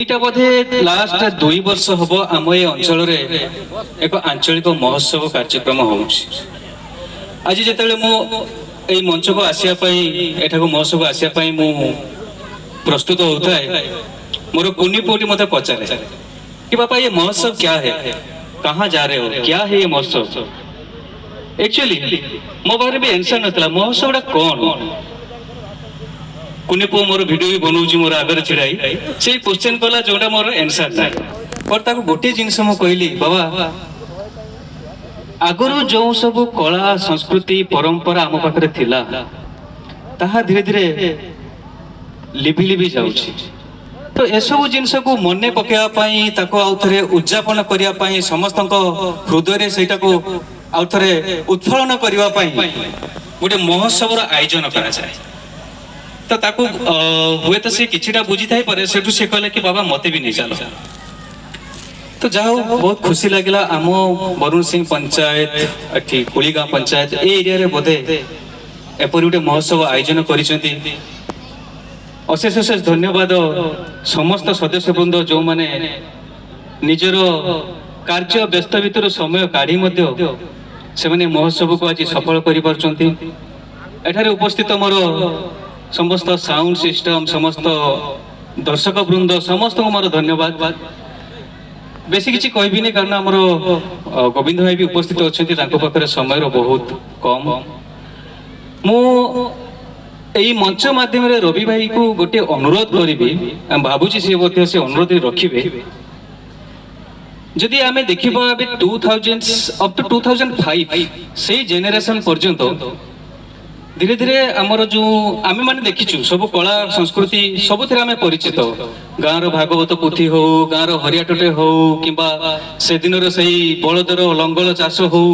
ଏଇଟା ବୋଧେ ଲାଷ୍ଟ 2 ବର୍ଷ ହବ ଆମ ଏ ଅଞ୍ଚଳରେ ଏକ ଆଞ୍ଚଳିକ ମହୋତ୍ସବ କାର୍ଯ୍ୟକ୍ରମ ହେଉଛି। ଆଜି ଯେତେବେଳେ ମୁଁ ଏଇ ମଞ୍ଚକୁ ଆସିବା ପାଇଁ ଏଠାକୁ ମହୋତ୍ସବ ଆସିବା ପାଇଁ ମୁଁ ପ୍ରସ୍ତୁତ ହେଉଥାଏ, ମୋର କୁନି ପୁଅଟି ମୋତେ ପଚାରେ कि पापा ये महोत्सव क्या है, कहाँ जा रहे हो, क्या है ये महोत्सव। एक्चुअली मो पाखे भी आंसर नथला महोत्सवटा कौन। कुनी पुओ मोर वीडियो भी बनाऊँ मोर आगे छिड़ाई से क्वेश्चन कला जोटा मोर आंसर ना और ताको गोटे जिनस मु कहली बाबा आगुरु जो सब कला संस्कृति परंपरा आम पाखरे थिला ताहा धीरे धीरे लिभि लिभि जाउछि। तो एसबू जिनस को मन पकड़ा ताको आउ थे उद्यापन करने समस्त हृदय से आउ थे उत्फलन करने गोटे महोत्सव आयोजन करा जाए। तो ताकू हुए तो सी किछिटा बुझी थाई परे सेठू से कहले कि बाबा मते भी नहीं चलो। तो जाओ बहुत खुशी लगिला आम वरुण सिंह पंचायत एठी कुलीगाँ पंचायत ए एरिया रे बोधे एपरि गोटे महोत्सव आयोजन करिसेंती। अशेष अशेष धन्यवाद समस्त सदस्य वृंद जो माने निजर कार्य व्यस्त भितर समय काढ़ी मध्य से माने महोत्सव को आज सफल करि पारछंती। एठारे उपस्थित मोर समस्त साउंड सिस्टम समस्त दर्शक वृंद समस्त को मोर धन्यवाद। बेसी किछि कहबी नहीं कारण हमर गोविंद भाई भी उपस्थित अछंती तांको पाखरे समय बहुत कम। मु यही मंच माध्यम रवि भाई को गोटे अनुरोध करी भावुची से अनुरोध रखिए जदि आम देखा 2000 अप टू 2005 से जेनेरेशन पर्यंत धीरे धीरे आमर जो आम मैंने देखीचु सब कला संस्कृति सब आम परिचित गाँव भागवत पुथी हो गाँव हरियाटटे हो कि से दिन से बलदर लंगल चाष हो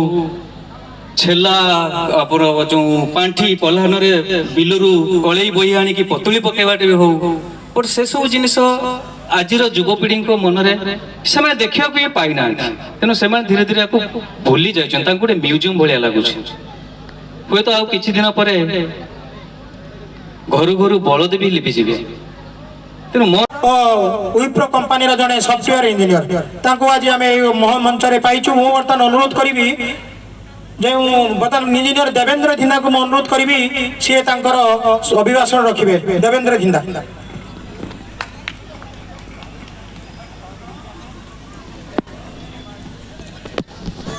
छेला आप जो पांठी पलाहन बिलरू कलई बही आनी पतुली पकेबाटे भी हो बट से सब जिनिस आज युवपीढ़ी मन से देखा पाई ना तेणु से धीरे धीरे भूली जाते गोटे म्यूजियम भाया लगुच हुए तो आउ किछि दिन पर घर घर बलद भी लिभिजे तेणु विप्रो कंपनी जड़े सफ्टवेयर इंजीनियर आज आम मंच पाइचु। मु बर्तमान अनुरोध करी जो बर्तमान इंजीनियर देवेंद्र धिंदा को अनुरोध करी सी अभिभाषण रखिए। देवेंद्र धिंदा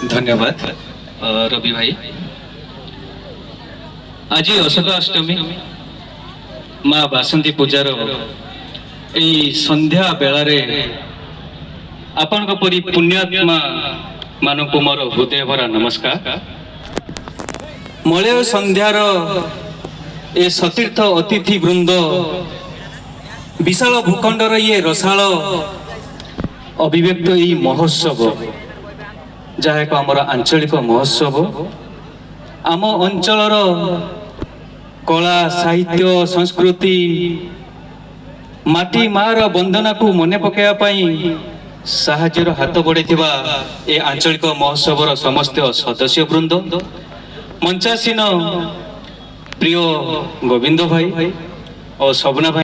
धन्यवाद रवि भाई। आज अशोक अष्टमी माँ बासंती पूजार यही संध्या बेलारे आपण परी पुण्यात्मा मानक मोर हृदय भरा नमस्कार। मलय संध्यार ए सतीर्थ अतिथि वृंद विशाल भूखंडर ये रसाल अभिव्यक्त यही महोत्सव जहाँ एक आमर आंचलिक महोत्सव आम अंचलर कला साहित्य संस्कृति माटी मार वंदना को मन पकाइवाई साहाଯ୍ୟର हाथ बढ़ेथिबा ए आंचलिक महोत्सवर समस्त सदस्य वृंद मंचासीन प्रिय गोविंद भाई और शोभना भाई।